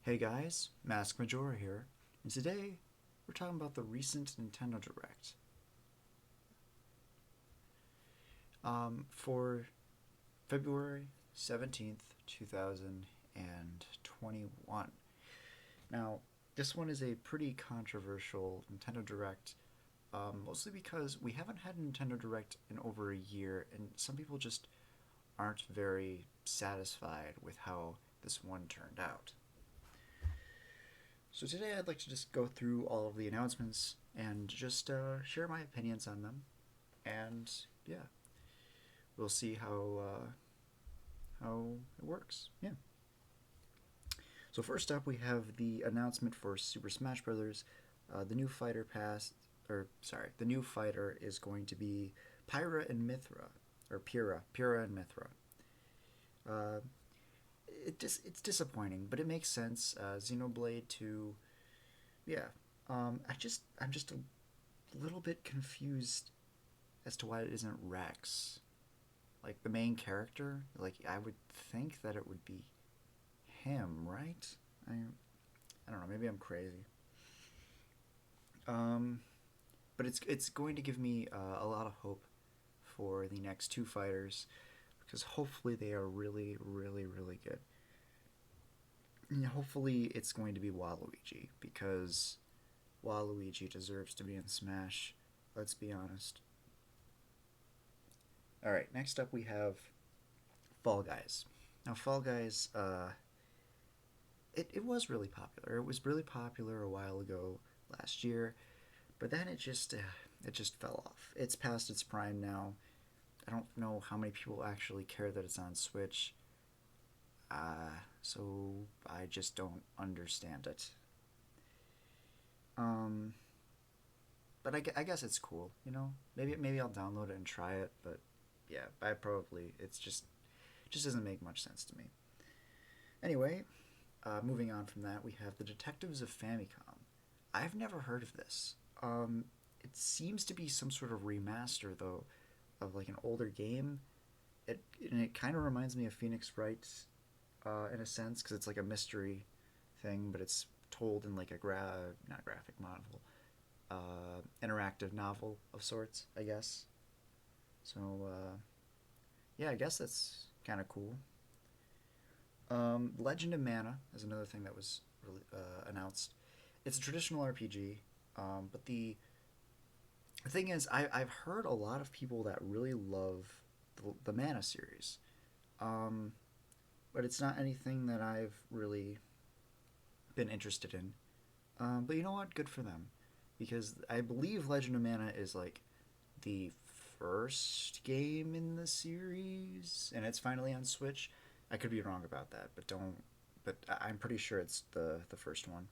Hey guys, Mask Majora here, and today we're talking about the recent Nintendo Direct. For February 17th, 2021. Now, this one is a pretty controversial Nintendo Direct, mostly because we haven't had a Nintendo Direct in over a year, and some people just aren't very satisfied with how this one turned out. So today I'd like to just go through all of the announcements and just share my opinions on them, and yeah, we'll see how it works. Yeah. So first up, we have the announcement for Super Smash Bros. The new fighter pass, or sorry, the new fighter is going to be Pyra and Mithra, or Pyrrha and Mithra. Uh, it's disappointing, but it makes sense. Xenoblade 2, yeah. I'm just a little bit confused as to why it isn't Rex. Like the main character, like I would think that it would be him, right? I don't know. Maybe I'm crazy. Um, but it's going to give me a lot of hope for the next two fighters because hopefully they are really, really, really good. And hopefully it's going to be Waluigi because Waluigi deserves to be in Smash. Let's be honest. All right, next up we have Fall Guys. Now, Fall Guys, it was really popular. It was really popular a while ago last year, but then it just fell off. It's past its prime now. I don't know how many people actually care that it's on Switch, so I just don't understand it. Um, but I guess it's cool, you know. Maybe I'll download it and try it, but yeah, I probably it just doesn't make much sense to me. Anyway, moving on from that, we have the Detectives of Famicom. I've never heard of this. It seems to be some sort of remaster though of like an older game. It kind of reminds me of Phoenix Wright in a sense because it's like a mystery thing, but it's told in like a not graphic novel, interactive novel of sorts, I guess. So yeah, I guess that's kind of cool. Legend of Mana is another thing that was really, announced. It's a traditional RPG, but the thing is, I've heard a lot of people that really love the Mana series, um, but it's not anything that I've really been interested in. But you know what? Good for them, because I believe Legend of Mana is like the first game in the series, and it's finally on Switch. I could be wrong about that, but don't. But I'm pretty sure it's the first one.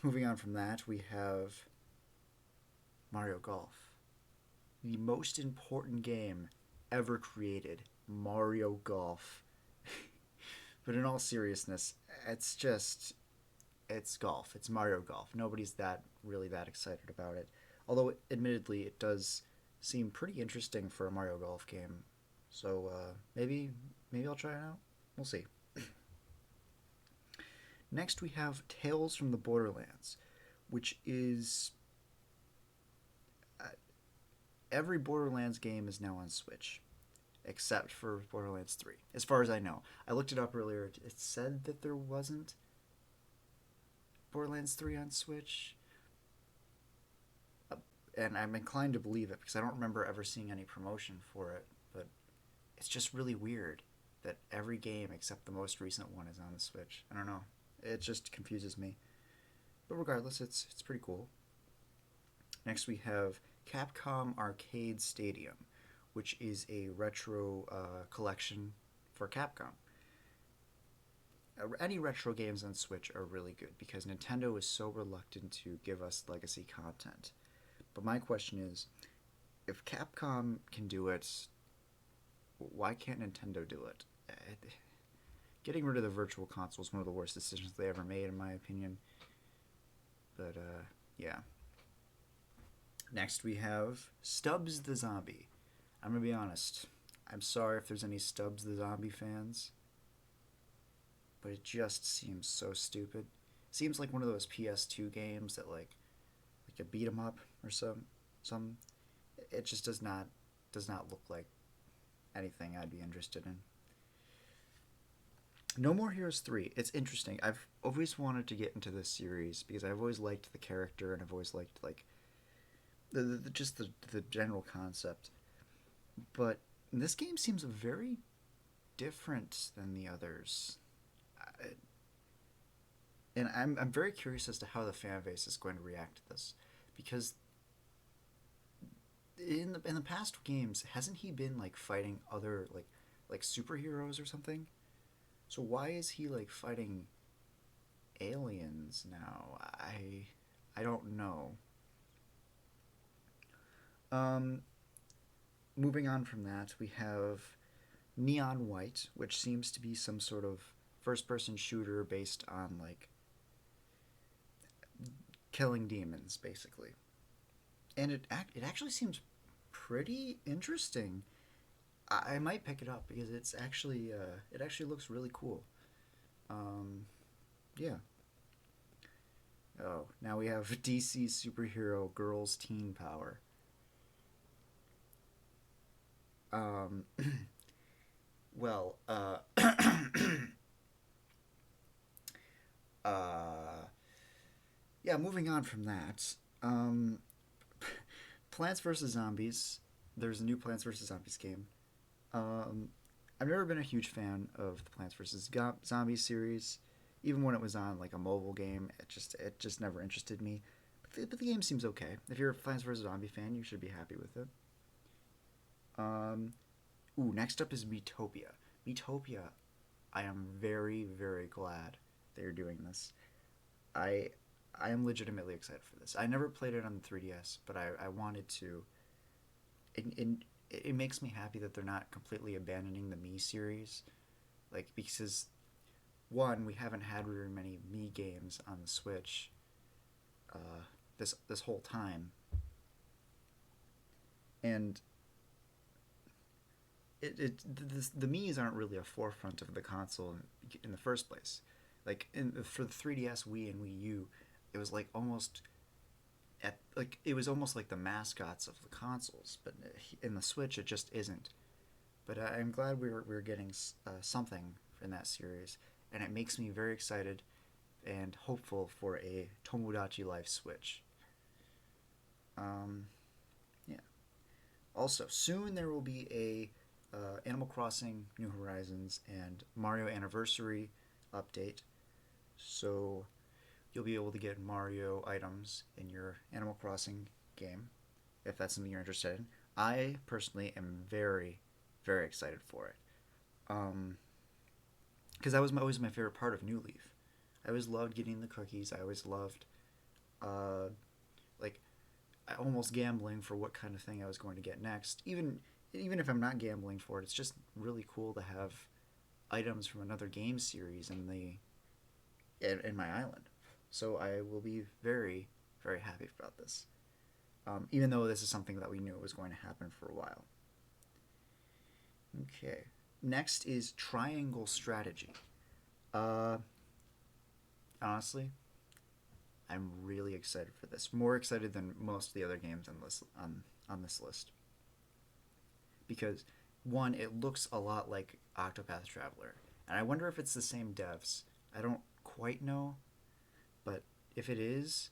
Moving on from that, we have Mario Golf, the most important game ever created, Mario Golf. But in all seriousness, it's just it's golf. It's Mario Golf. Nobody's that excited about it. Although admittedly it does seem pretty interesting for a Mario Golf game. So maybe I'll try it out. We'll see. Next we have Tales from the Borderlands, which is every Borderlands game is now on Switch except for Borderlands 3. As far as I know. I looked it up earlier. It said that there wasn't Borderlands 3 on Switch. And I'm inclined to believe it because I don't remember ever seeing any promotion for it. But it's just really weird that every game except the most recent one is on the Switch. I don't know. It just confuses me. But regardless, it's pretty cool. Next we have Capcom Arcade Stadium, which is a retro collection for Capcom. Any retro games on Switch are really good because Nintendo is so reluctant to give us legacy content. But my question is, if Capcom can do it, why can't Nintendo do it? Getting rid of the virtual console is one of the worst decisions they ever made, in my opinion. But yeah. Next we have Stubbs the Zombie. I'm gonna be honest. I'm sorry if there's any Stubbs the Zombie fans. but it just seems so stupid. Seems like one of those PS2 games that like a beat 'em up or some. It just does not look like anything I'd be interested in. No More Heroes 3. It's interesting. I've always wanted to get into this series because I've always liked the character and I've always liked like just the general concept. But this game seems very different than the others. I, and I'm very curious as to how the fan base is going to react to this because in the past games hasn't he been like fighting other like superheroes or something? So why is he like fighting aliens now? I don't know. Um, Moving on from that, we have Neon White, which seems to be some sort of first-person shooter based on like killing demons, basically. And it actually seems pretty interesting. I might pick it up because it actually looks really cool. Um, yeah. Oh, now we have DC superhero girls teen power. Um, well, uh, yeah. Moving on from that, um, Plants vs Zombies. There's a new Plants vs Zombies game. Um, I've never been a huge fan of the Plants vs Zombies series, even when it was on like a mobile game. It just never interested me. But the game seems okay. If you're a Plants vs Zombie fan, you should be happy with it. Um, Next up is Metopia. Metopia. I am very very glad they're doing this. I I am legitimately excited for this. I never played it on the 3DS, but I wanted to. It, it makes me happy that they're not completely abandoning the Me series, like because one we haven't had very many Me games on the Switch this whole time, and the Mii's aren't really a forefront of the console in the first place. Like for the 3DS, Wii, and Wii U, it was like almost it was almost like the mascots of the consoles, but in the Switch it just isn't. But I'm glad we're getting something in that series, and it makes me very excited and hopeful for a Tomodachi Life Switch. Um, yeah. Also, soon there will be a Animal Crossing New Horizons and Mario Anniversary update, so you'll be able to get Mario items in your Animal Crossing game if that's something you're interested in. I personally am very, very excited for it. Um, because that was always my favorite part of New Leaf. I always loved getting the cookies. I always loved, uh, like, almost gambling for what kind of thing I was going to get next. Even if I'm not gambling for it, it's just really cool to have items from another game series in my island. So I will be very very happy about this. Even though this is something that we knew was going to happen for a while. Okay. Next is Triangle Strategy. Uh, Honestly, I'm really excited for this. More excited than most of the other games on this list because one, it looks a lot like Octopath Traveler, and I wonder if it's the same devs. I don't quite know, but if it is,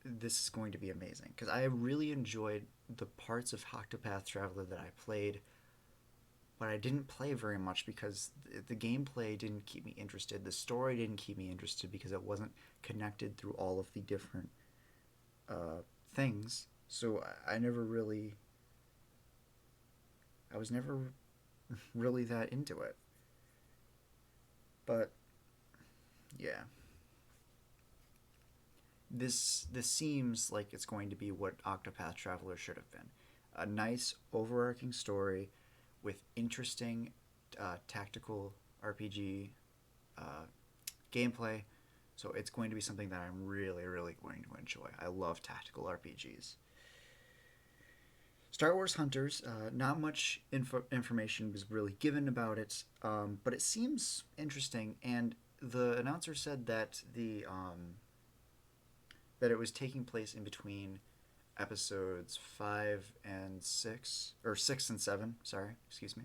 this is going to be amazing because I really enjoyed the parts of Octopath Traveler that I played, but I didn't play very much because the gameplay didn't keep me interested. The story didn't keep me interested because it wasn't connected through all of the different uh, things. So I never really, I was never really that into it. But yeah, this seems like it's going to be what Octopath Traveler should have been. A nice overarching story with interesting tactical RPG uh, gameplay. So it's going to be something that I'm really, really going to enjoy. I love tactical RPGs. Star Wars Hunters. Not much information was really given about it, but it seems interesting. And the announcer said that that it was taking place in between episodes 5 and 6, or 6 and 7. Sorry, excuse me.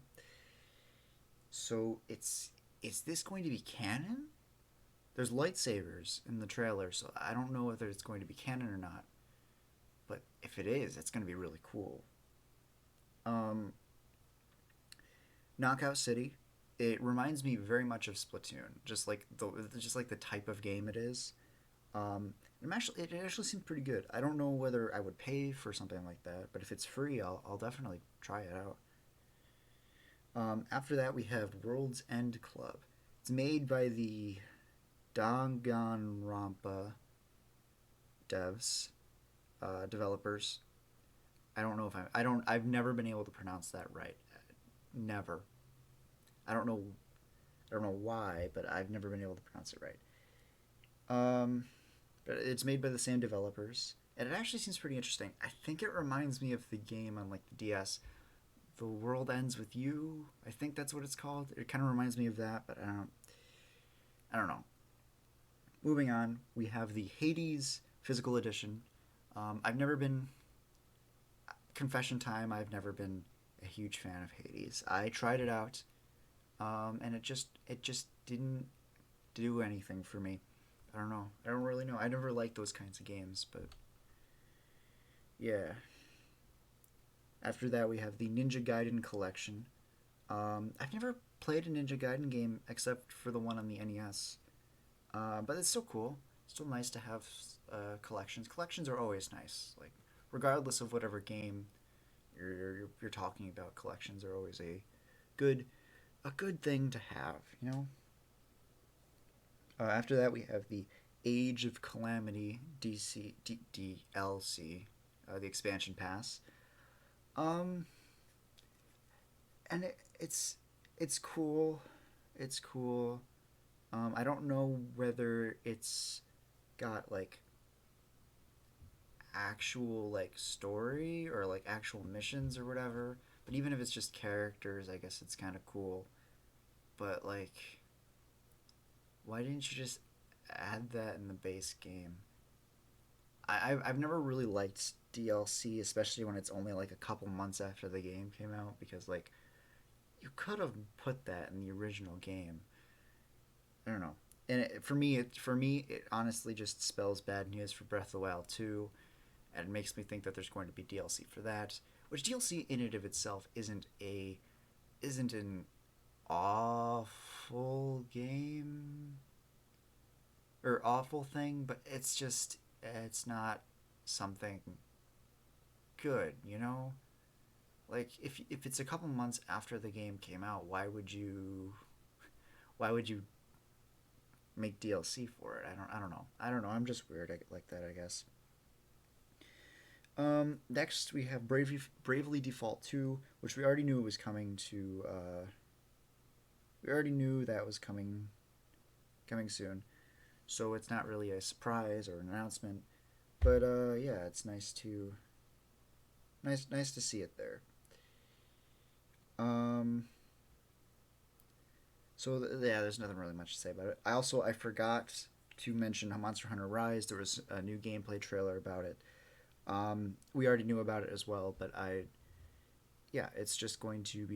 So is this going to be canon? There's lightsabers in the trailer, so I don't know whether it's going to be canon or not. But if it is, it's going to be really cool. Um, Knockout City. It reminds me very much of Splatoon, just like the type of game it is. It actually seems pretty good. I don't know whether I would pay for something like that, but if it's free, I'll definitely try it out. After that, we have World's End Club. It's made by the Danganronpa devs, developers. I don't know if I've never been able to pronounce that right. Never. I don't know. I don't know why, but I've never been able to pronounce it right. Um, but it's made by the same developers, and it actually seems pretty interesting. I think it reminds me of the game on like the DS, The World Ends with You. I think that's what it's called. It kind of reminds me of that, but I don't know. Moving on, we have the Hades Physical Edition. I've never been confession time. I've never been a huge fan of Hades. I tried it out, and it just didn't do anything for me. I don't know. I don't really know. I never liked those kinds of games, but yeah. After that, we have the Ninja Gaiden Collection. I've never played a Ninja Gaiden game except for the one on the NES, but it's still cool. Still nice to have collections. Collections are always nice. Like regardless of whatever game you're talking about, collections are always good a good thing to have. You know. After that, we have the Age of Calamity DLC, the expansion pass. Um, and it's cool. It's cool. I don't know whether it's got like actual like story or like actual missions or whatever. But even if it's just characters, I guess it's kind of cool. But like, why didn't you just add that in the base game? I've never really liked DLC, especially when it's only like a couple months after the game came out, because like you could have put that in the original game. I don't know. And it honestly just spells bad news for Breath of the Wild 2, and it makes me think that there's going to be DLC for that. Which DLC in and of itself isn't an awful game or awful thing, but it's not something good, you know? Like if it's a couple months after the game came out, why would you make DLC for it? I don't know. I don't know. I'm just weird like that, I guess. Next we have Bravely Default 2, which we already knew was coming to we already knew that was coming soon. So it's not really a surprise or an announcement, but yeah, it's nice to see it there. Um, yeah, there's nothing really much to say about it. I forgot to mention Monster Hunter Rise. There was a new gameplay trailer about it. We already knew about it as well, but yeah, it's going to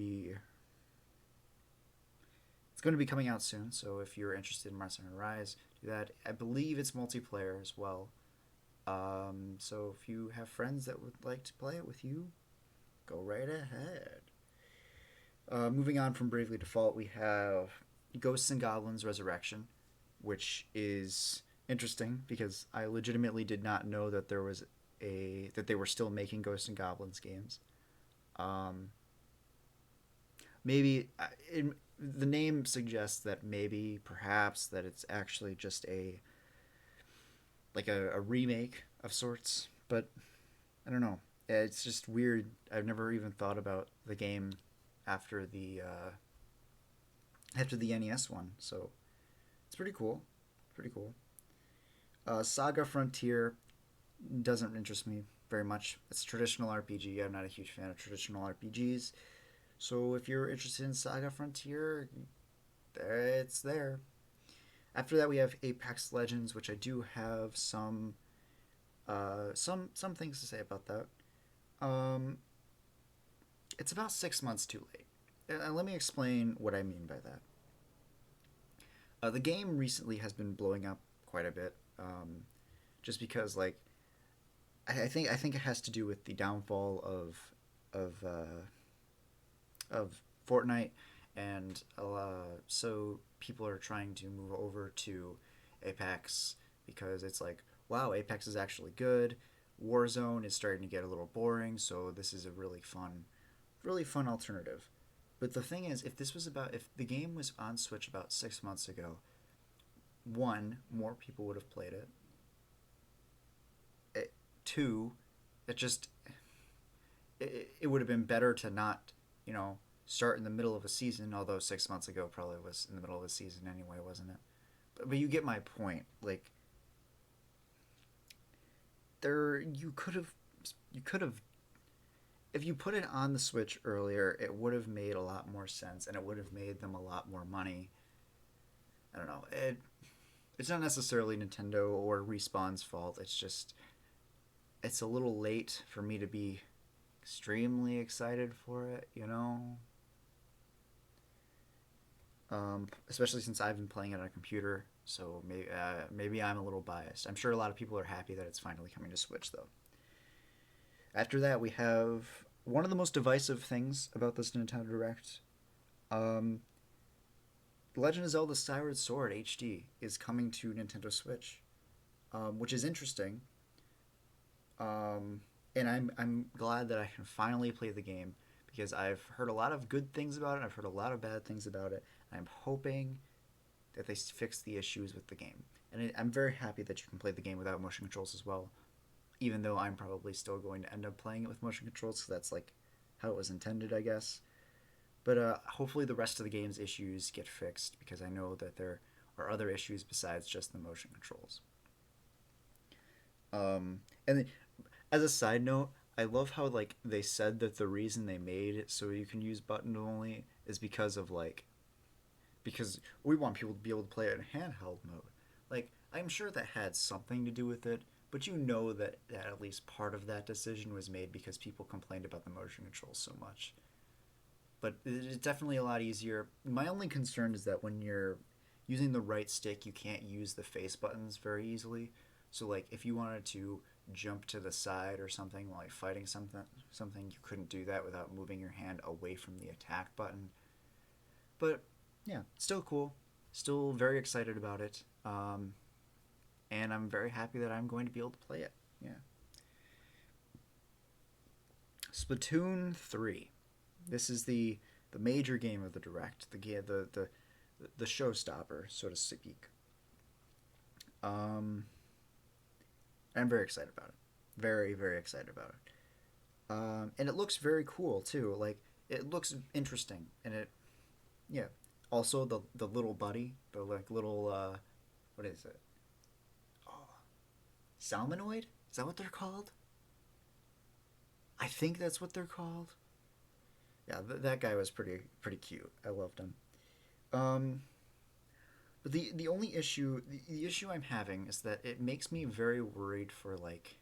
be coming out soon. So if you're interested in Monster Hunter Rise, do that. I believe it's multiplayer as well. So if you have friends that would like to play it with you, go right ahead. Moving on from Bravely Default, we have Ghosts and Goblins Resurrection, which is interesting because I legitimately did not know that that they were still making Ghosts and Goblins games. Um, maybe the name suggests that maybe perhaps that it's actually just a remake of sorts, but I don't know. It's just weird. I've never even thought about the game after the NES one, so it's pretty cool. Pretty cool. Saga Frontier doesn't interest me. very much. It's a traditional RPG. I'm not a huge fan of traditional RPGs. So if you're interested in Saga Frontier, it's there. After that, we have Apex Legends, which I do have some things to say about that. Um, it's about 6 months too late. Let me explain what I mean by that. The game recently has been blowing up quite a bit, just because I think it has to do with the downfall of of Fortnite, and so people are trying to move over to Apex because it's like, wow, Apex is actually good. Warzone is starting to get a little boring, so this is a really fun alternative. But the thing is, if the game was on Switch about 6 months ago, one, more people would have played it. Two, it just it would have been better to not, you know, start in the middle of a season. Although 6 months ago probably was in the middle of a season anyway, wasn't it? But you get my point. Like there, you could have if you put it on the Switch earlier, it would have made a lot more sense, and it would have made them a lot more money. I don't know. It's not necessarily Nintendo or Respawn's fault. It's just it's a little late for me to be extremely excited for it. Especially since I've been playing it on a computer. So maybe I'm a little biased. I'm sure a lot of people are happy that it's finally coming to Switch, though. After that, we have one of the most divisive things about this Nintendo Direct. Um, Legend of Zelda: Skyward Sword HD is coming to Nintendo Switch, which is interesting. And I'm glad that I can finally play the game because I've heard a lot of good things about it. I've heard a lot of bad things about it. I'm hoping that they fix the issues with the game. And I'm very happy that you can play the game without motion controls as well. Even though I'm probably still going to end up playing it with motion controls, because that's like how it was intended, I guess. But hopefully the rest of the game's issues get fixed because I know that there are other issues besides just the motion controls. And as a side note, I love how like they said that the reason they made it so you can use button only is because we want people to be able to play it in handheld mode. Like I'm sure that had something to do with it, but you know that at least part of that decision was made because people complained about the motion controls so much. But it's definitely a lot easier. My only concern is that when you're using the right stick, you can't use the face buttons very easily. So like if you wanted to jump to the side or something while like fighting something you couldn't do that without moving your hand away from the attack button. But yeah, still cool. Still very excited about it. And I'm very happy that I'm going to be able to play it. Yeah. Splatoon 3. This is the major game of the direct, the showstopper, so to speak. Um, I'm very excited about it. Very very excited about it. And it looks very cool too. Like it looks interesting, and it yeah. Also the little buddy, the like little what is it? Oh, Salmonoid? Is that what they're called? I think that's what they're called. Yeah, that guy was pretty cute. I loved him. Um, but the only the issue I'm having is that it makes me very worried for like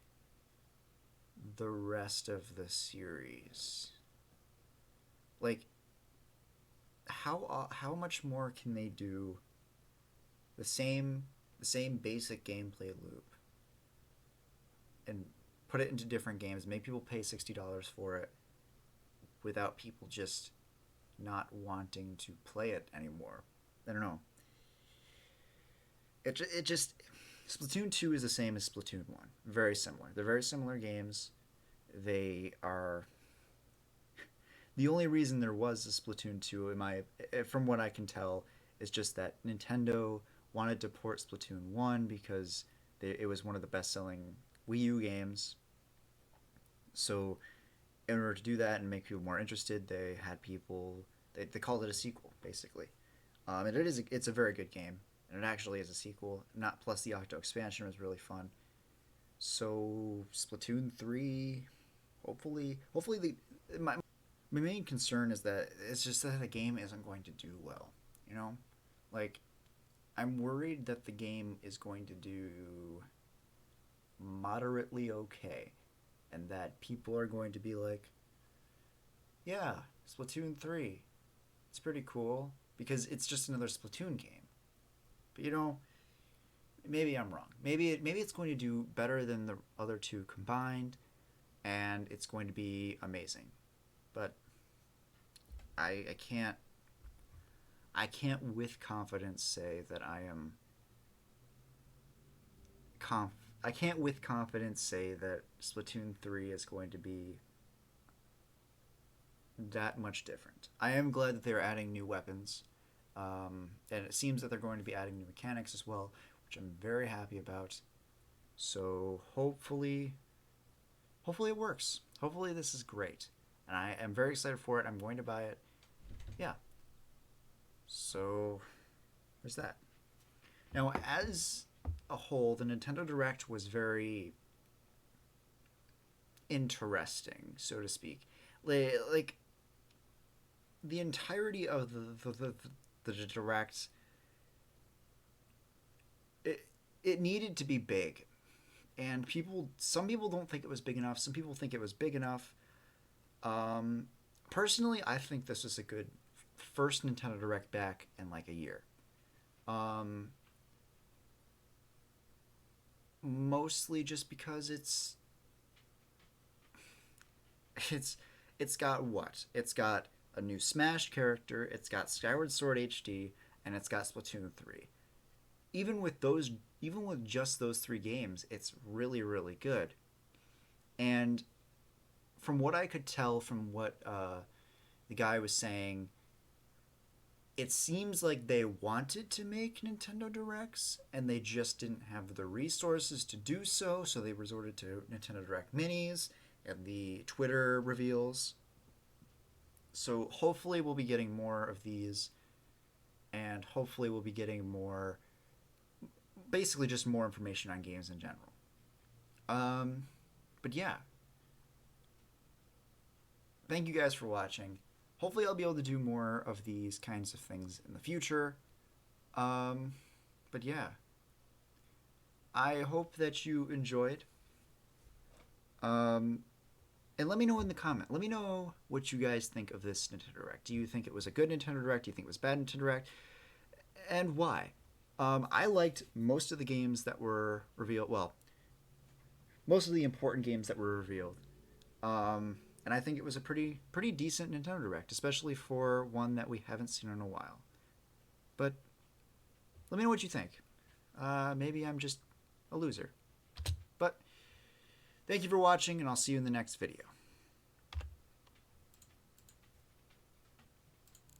the rest of the series. Like how much more can they do the same basic gameplay loop and put it into different games, make people pay $60 for it without people just not wanting to play it anymore. I don't know. It just Splatoon 2 is the same as Splatoon 1. Very similar. They're very similar games. They are the only reason there was a Splatoon 2 from what I can tell is just that Nintendo wanted to port Splatoon 1 because it was one of the best-selling Wii U games. So in order to do that and make people more interested, they called it a sequel basically. And it's a very good game, and it actually is a sequel. Not plus the Octo expansion was really fun. So Splatoon 3, hopefully my main concern is that it's just that the game isn't going to do well, you know? Like I'm worried that the game is going to do moderately okay and that people are going to be like, "Yeah, Splatoon 3. It's pretty cool because it's just another Splatoon game." But maybe I'm wrong. Maybe it's going to do better than the other two combined and it's going to be amazing. But I can't with confidence say that conf I can't with confidence say that Splatoon 3 is going to be that much different. I am glad that they're adding new weapons, and it seems that they're going to be adding new mechanics as well, which I'm very happy about. So hopefully it works. Hopefully this is great, and I am very excited for it. I'm going to buy it. Yeah. So there's that. Now, as a whole, the Nintendo Direct was very interesting, so to speak. Like the entirety of the Direct, it needed to be big, and some people don't think it was big enough. Some people think it was big enough. Um, Personally, I think this is a good first Nintendo Direct back in like a year. Um, Mostly just because it's it's got what? It's got a new Smash character, it's got Skyward Sword HD, and it's got Splatoon 3. Even with just those 3 games, it's really good. And from what I could tell from what the guy was saying, it seems like they wanted to make Nintendo Directs and they just didn't have the resources to do so, so they resorted to Nintendo Direct Minis and the Twitter reveals. So hopefully we'll be getting more of these, and hopefully we'll be getting more, basically just more information on games in general. Um, but yeah, thank you guys for watching. Hopefully I'll be able to do more of these kinds of things in the future. Um, but yeah, I hope that you enjoyed. Um, and let me know in the comment. Let me know what you guys think of this Nintendo Direct. Do you think it was a good Nintendo Direct? Do you think it was bad Nintendo Direct? And why? I liked most of the games that were revealed. Well, most of the important games that were revealed. And I think it was a pretty decent Nintendo Direct, especially for one that we haven't seen in a while. But let me know what you think. Maybe I'm just a loser. But thank you for watching, and I'll see you in the next video.